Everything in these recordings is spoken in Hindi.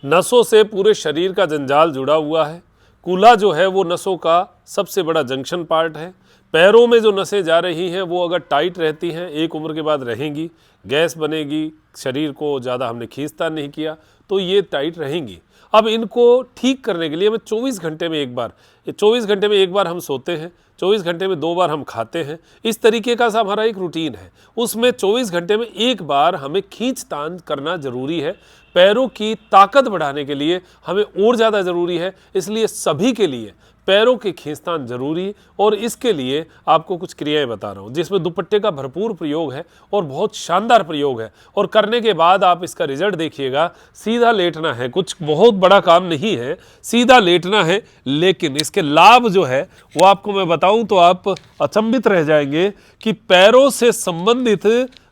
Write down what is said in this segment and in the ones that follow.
नसों से पूरे शरीर का जंजाल जुड़ा हुआ है। कूल्हा जो है वो नसों का सबसे बड़ा जंक्शन पार्ट है। पैरों में जो नसें जा रही हैं वो अगर टाइट रहती हैं, एक उम्र के बाद रहेंगी, गैस बनेगी, शरीर को ज़्यादा हमने खींचता नहीं किया तो ये टाइट रहेंगी। अब इनको ठीक करने के लिए हमें 24 घंटे में एक बार, 24 घंटे में एक बार हम सोते हैं, 24 घंटे में 2 बार हम खाते हैं, इस तरीके का सा हमारा एक रूटीन है। उसमें 24 घंटे में एक बार हमें खींचतान करना ज़रूरी है। पैरों की ताकत बढ़ाने के लिए हमें और ज़्यादा ज़रूरी है, इसलिए सभी के लिए पैरों के खींचतान जरूरी। और इसके लिए आपको कुछ क्रियाएं बता रहा हूं जिसमें दुपट्टे का भरपूर प्रयोग है और बहुत शानदार प्रयोग है, और करने के बाद आप इसका रिजल्ट देखिएगा। सीधा लेटना है, कुछ बहुत बड़ा काम नहीं है, सीधा लेटना है, लेकिन इसके लाभ जो है वो आपको मैं बताऊं तो आप अचंभित रह जाएंगे कि पैरों से संबंधित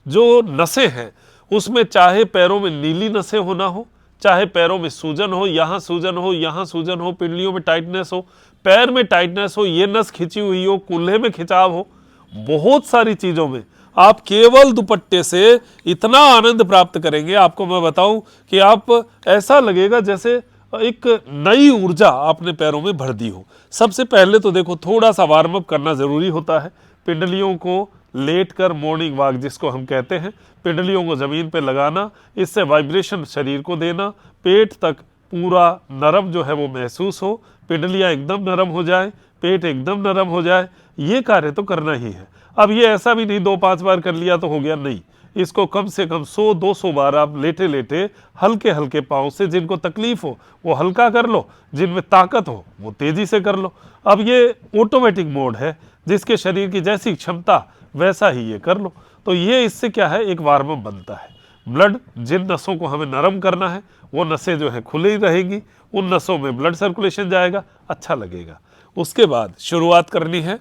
जो नसें हैं उसमें, चाहे पैरों में नीली नसें होना हो, चाहे पैरों में सूजन हो, यहाँ सूजन हो, यहाँ सूजन हो, पिंडलियों में टाइटनेस हो, पैर में टाइटनेस हो, ये नस खिंची हुई हो, कूल्हे में खिंचाव हो, बहुत सारी चीजों में आप केवल दुपट्टे से इतना आनंद प्राप्त करेंगे, आपको मैं बताऊं कि आप ऐसा लगेगा जैसे एक नई ऊर्जा आपने पैरों में भर दी हो। सबसे पहले तो देखो थोड़ा सा वार्म अप करना जरूरी होता है। पिंडलियों को लेटकर मॉर्निंग वॉक जिसको हम कहते हैं, पिंडलियों को जमीन पे लगाना, इससे वाइब्रेशन शरीर को देना, पेट तक पूरा नरम जो है वो महसूस हो, पिंडलियां एकदम नरम हो जाए, पेट एकदम नरम हो जाए, ये कार्य तो करना ही है। अब ये ऐसा भी नहीं 2-5 बार कर लिया तो हो गया, नहीं, इसको कम से कम 100-200 बार आप लेटे लेटे हल्के हल्के पाँव से, जिनको तकलीफ हो वो हल्का कर लो, जिनमें ताकत हो वो तेजी से कर लो। अब ये ऑटोमेटिक मोड है, जिसके शरीर की जैसी क्षमता वैसा ही ये कर लो। तो ये इससे क्या है, एक वार्म अप बनता है। ब्लड, जिन नसों को हमें नरम करना है वो नसें जो है खुली रहेंगी, उन नसों में ब्लड सर्कुलेशन जाएगा, अच्छा लगेगा। उसके बाद शुरुआत करनी है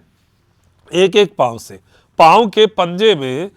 एक एक पाँव से। पाँव के पंजे में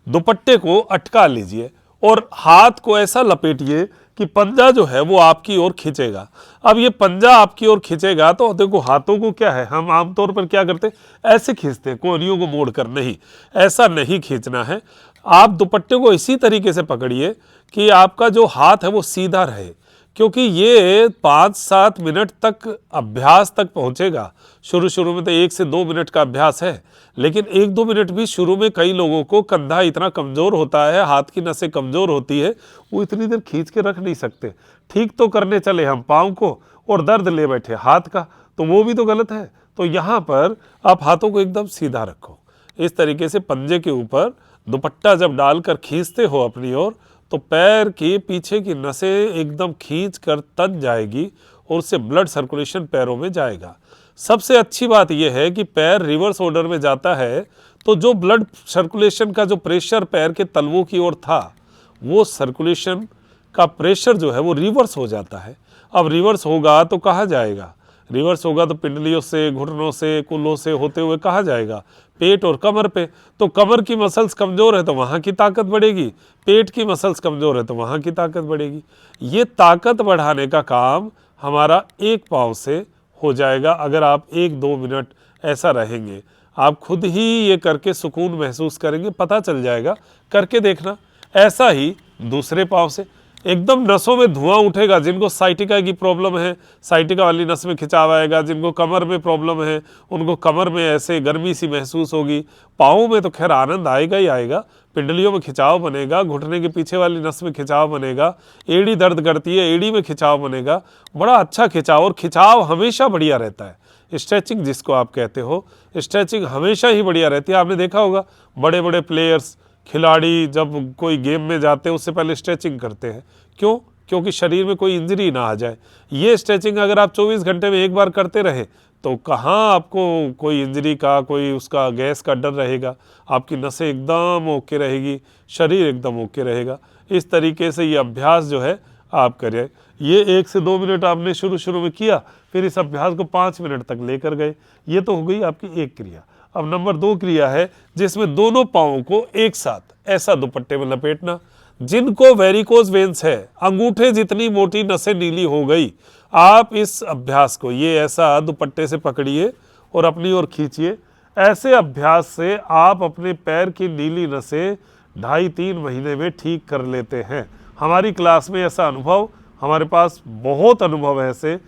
दुपट्टे को अटका लीजिए और हाथ को ऐसा लपेटिए कि पंजा जो है वो आपकी ओर खींचेगा। अब ये पंजा आपकी ओर खींचेगा तो देखो हाथों को क्या है, हम आमतौर पर क्या करते हैं, ऐसे खींचते हैं, कोहनियों को मोड़कर, नहीं, ऐसा नहीं खींचना है। आप दुपट्टे को इसी तरीके से पकड़िए कि आपका जो हाथ है वो सीधा रहे, क्योंकि ये 5-7 मिनट तक अभ्यास तक पहुंचेगा। शुरू में तो 1 से 2 मिनट का अभ्यास है, लेकिन 1-2 मिनट भी शुरू में कई लोगों को कंधा इतना कमज़ोर होता है, हाथ की नसें कमज़ोर होती है, वो इतनी देर खींच के रख नहीं सकते। ठीक तो करने चले हम पाँव को और दर्द ले बैठे हाथ का, तो वो भी तो गलत है। तो यहाँ पर आप हाथों को एकदम सीधा रखो, इस तरीके से पंजे के ऊपर दुपट्टा जब डालकर खींचते हो अपनी ओर, तो पैर के पीछे की नसें एकदम खींच कर तन जाएगी और उससे ब्लड सर्कुलेशन पैरों में जाएगा। सबसे अच्छी बात यह है कि पैर रिवर्स ऑर्डर में जाता है, तो जो ब्लड सर्कुलेशन का जो प्रेशर पैर के तलवों की ओर था, वो सर्कुलेशन का प्रेशर जो है वो रिवर्स हो जाता है। अब रिवर्स होगा तो कहाँ जाएगा, रिवर्स होगा तो पिंडलियों से, घुटनों से, कूल्हों से होते हुए कहाँ जाएगा, पेट और कमर पे। तो कमर की मसल्स कमज़ोर है तो वहाँ की ताकत बढ़ेगी, पेट की मसल्स कमज़ोर है तो वहाँ की ताकत बढ़ेगी। ये ताकत बढ़ाने का काम हमारा एक पाँव से हो जाएगा। अगर आप 1-2 मिनट ऐसा रहेंगे, आप खुद ही ये करके सुकून महसूस करेंगे, पता चल जाएगा, करके देखना। ऐसा ही दूसरे पाँव से एकदम नसों में धुआं उठेगा। जिनको साइटिका की प्रॉब्लम है, साइटिका वाली नस में खिंचाव आएगा, जिनको कमर में प्रॉब्लम है उनको कमर में ऐसे गर्मी सी महसूस होगी। पाँव में तो खैर आनंद आएगा ही आएगा, पिंडलियों में खिंचाव बनेगा, घुटने के पीछे वाली नस में खिंचाव बनेगा, एड़ी दर्द करती है, एड़ी में खिंचाव बनेगा, बड़ा अच्छा खिंचाव। और खिंचाव हमेशा बढ़िया रहता है, स्ट्रेचिंग जिसको आप कहते हो, स्ट्रेचिंग हमेशा ही बढ़िया रहती है। आपने देखा होगा बड़े बड़े प्लेयर्स, खिलाड़ी जब कोई गेम में जाते हैं उससे पहले स्ट्रेचिंग करते हैं। क्यों? क्योंकि शरीर में कोई इंजरी ना आ जाए। ये स्ट्रेचिंग अगर आप 24 घंटे में एक बार करते रहे तो कहाँ आपको कोई इंजरी का, कोई उसका गैस का डर रहेगा। आपकी नसें एकदम ओके रहेगी, शरीर एकदम ओके रहेगा। इस तरीके से ये अभ्यास जो है आप करें। ये 1 से 2 मिनट आपने शुरू में किया, फिर इस अभ्यास को 5 मिनट तक लेकर गए। ये तो हो गई आपकी एक क्रिया। अब नंबर 2 क्रिया है जिसमें दोनों पाँवों को एक साथ ऐसा दुपट्टे में लपेटना। जिनको वेरिकोज वेन्स है, अंगूठे जितनी मोटी नसें नीली हो गई, आप इस अभ्यास को ये ऐसा दुपट्टे से पकड़िए और अपनी ओर खींचिए। ऐसे अभ्यास से आप अपने पैर की नीली नसें 2.5-3 महीने में ठीक कर लेते हैं। हमारी क्लास में ऐसा अनुभव हमारे पास बहुत अनुभव है ऐसे।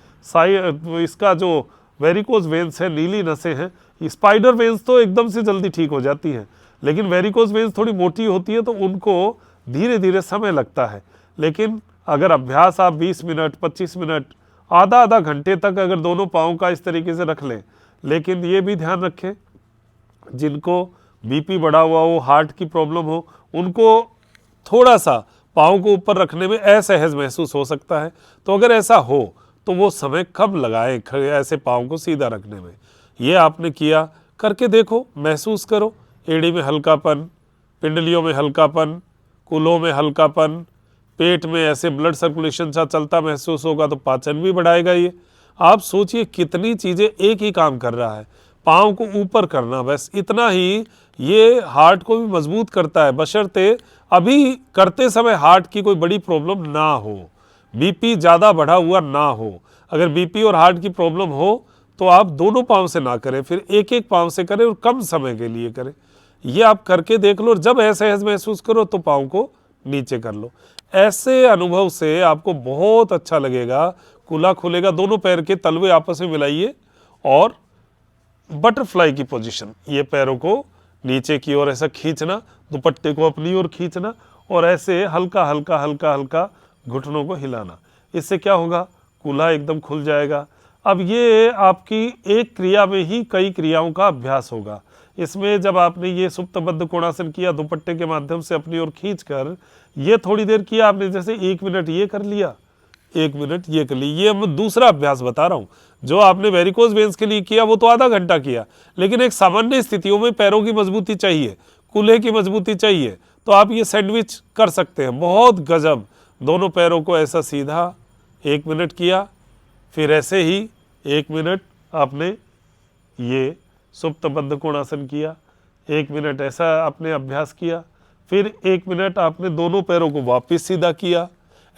इसका जो वेरिकोज वेन्स है, नीली नसें हैं, स्पाइडर वेन्स तो एकदम से जल्दी ठीक हो जाती हैं, लेकिन वेरिकोज वेन्स थोड़ी मोटी होती है तो उनको धीरे धीरे समय लगता है। लेकिन अगर अभ्यास आप 20 मिनट 25 मिनट आधा आधा घंटे तक अगर दोनों पाँव का इस तरीके से रख लें, लेकिन ये भी ध्यान रखें जिनको बीपी बढ़ा हुआ हो, हार्ट की प्रॉब्लम हो, उनको थोड़ा सा पाँव को ऊपर रखने में असहज महसूस हो सकता है। तो अगर ऐसा हो तो वो समय कब लगाएं ऐसे पाँव को सीधा रखने में। ये आपने किया, करके देखो, महसूस करो एड़ी में हल्कापन, पिंडलियों में हल्कापन, कूल्हों में हल्कापन, पेट में ऐसे ब्लड सर्कुलेशन सा चलता महसूस होगा तो पाचन भी बढ़ाएगा। ये आप सोचिए कितनी चीज़ें एक ही काम कर रहा है। पाँव को ऊपर करना, बस इतना ही ये हार्ट को भी मजबूत करता है, बशर्ते अभी करते समय हार्ट की कोई बड़ी प्रॉब्लम ना हो, बीपी ज़्यादा बढ़ा हुआ ना हो। अगर बीपी और हार्ट की प्रॉब्लम हो तो आप दोनों पाँव से ना करें, फिर एक एक पाँव से करें और कम समय के लिए करें। ये आप करके देख लो और जब असहज महसूस करो तो पाँव को नीचे कर लो। ऐसे अनुभव से आपको बहुत अच्छा लगेगा, कूल्हा खुलेगा। दोनों पैर के तलवे आपस में मिलाइए और बटरफ्लाई की पोजीशन, ये पैरों को नीचे की ओर ऐसा खींचना, दुपट्टे को अपनी ओर खींचना और ऐसे हल्का हल्का हल्का हल्का घुटनों को हिलाना। इससे क्या होगा, कूल्हा एकदम खुल जाएगा। अब ये आपकी एक क्रिया में ही कई क्रियाओं का अभ्यास होगा। इसमें जब आपने ये सुप्तबद्ध कोणासन किया, दुपट्टे के माध्यम से अपनी ओर खींचकर ये थोड़ी देर किया आपने, जैसे 1 मिनट ये कर लिया, 1 मिनट ये कर ली। ये मैं दूसरा अभ्यास बता रहा हूँ। जो आपने वेरिकोज वेन्स के लिए किया वो तो आधा घंटा किया, लेकिन एक सामान्य स्थितियों में पैरों की मजबूती चाहिए, कूल्हे की मजबूती चाहिए, तो आप ये सैंडविच कर सकते हैं। बहुत गजब। दोनों पैरों को ऐसा सीधा 1 मिनट किया, फिर ऐसे ही 1 मिनट आपने ये सुप्तबद्ध कोणासन किया, 1 मिनट ऐसा आपने अभ्यास किया, फिर 1 मिनट आपने दोनों पैरों को वापस सीधा किया।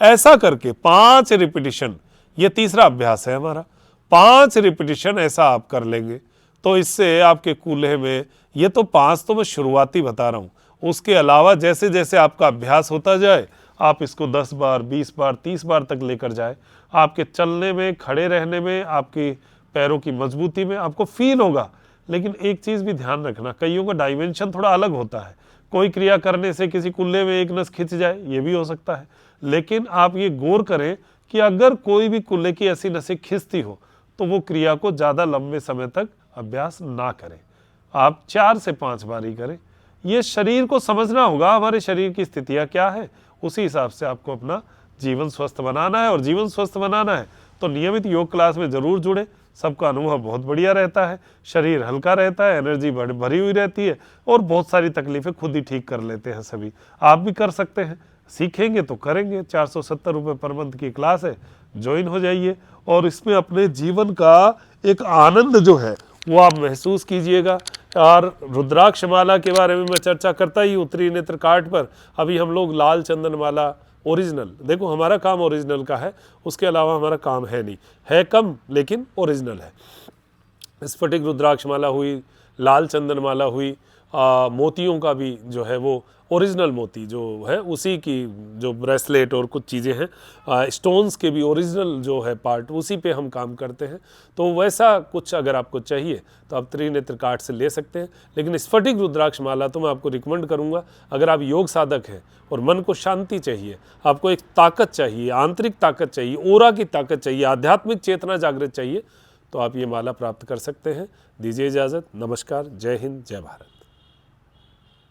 ऐसा करके 5 रिपीटिशन, ये तीसरा अभ्यास है हमारा, 5 रिपीटिशन ऐसा आप कर लेंगे तो इससे आपके कूल्हे में, ये तो 5 तो मैं शुरुआती बता रहा हूँ, उसके अलावा जैसे जैसे आपका अभ्यास होता जाए आप इसको 10 बार 20 बार 30 बार तक लेकर जाए, आपके चलने में, खड़े रहने में, आपकी पैरों की मजबूती में आपको फील होगा। लेकिन एक चीज़ भी ध्यान रखना, कईयों का डायमेंशन थोड़ा अलग होता है, कोई क्रिया करने से किसी कूल्हे में एक नस खिंच जाए, ये भी हो सकता है। लेकिन आप ये गौर करें कि अगर कोई भी कूल्हे की ऐसी नसें खिंचती हो तो वो क्रिया को ज़्यादा लंबे समय तक अभ्यास ना करें, आप 4 से 5 बार ही करें। ये शरीर को समझना होगा, हमारे शरीर की स्थितियाँ क्या है, उसी हिसाब से आपको अपना जीवन स्वस्थ बनाना है। और जीवन स्वस्थ बनाना है तो नियमित योग क्लास में ज़रूर जुड़े, सबका अनुभव बहुत बढ़िया रहता है, शरीर हल्का रहता है, एनर्जी भरी हुई रहती है और बहुत सारी तकलीफ़ें खुद ही ठीक कर लेते हैं सभी। आप भी कर सकते हैं, सीखेंगे तो करेंगे। 470 रुपये पर मंथ की क्लास है, ज्वाइन हो जाइए और इसमें अपने जीवन का एक आनंद जो है वो आप महसूस कीजिएगा। और रुद्राक्ष माला के बारे में मैं चर्चा करता ही उत्तरी नेत्र कार्ड पर, अभी हम लोग लाल चंदन माला ओरिजिनल, देखो हमारा काम ओरिजिनल का है, उसके अलावा हमारा काम है नहीं, है कम लेकिन ओरिजिनल है। स्फटिक रुद्राक्ष माला हुई, लाल चंदन माला हुई, मोतियों का भी जो है वो ओरिजिनल मोती जो है उसी की जो ब्रेसलेट और कुछ चीज़ें हैं, स्टोन्स के भी ओरिजिनल जो है पार्ट उसी पे हम काम करते हैं। तो वैसा कुछ अगर आपको चाहिए तो आप त्रिनेत्र कार्ड से ले सकते हैं। लेकिन स्फटिक रुद्राक्ष माला तो मैं आपको रिकमेंड करूंगा, अगर आप योग साधक हैं और मन को शांति चाहिए, आपको एक ताकत चाहिए, आंतरिक ताकत चाहिए, ओरा की ताकत चाहिए, आध्यात्मिक चेतना जागृत चाहिए, तो आप ये माला प्राप्त कर सकते हैं। दीजिए इजाज़त, नमस्कार, जय हिंद, जय भारत।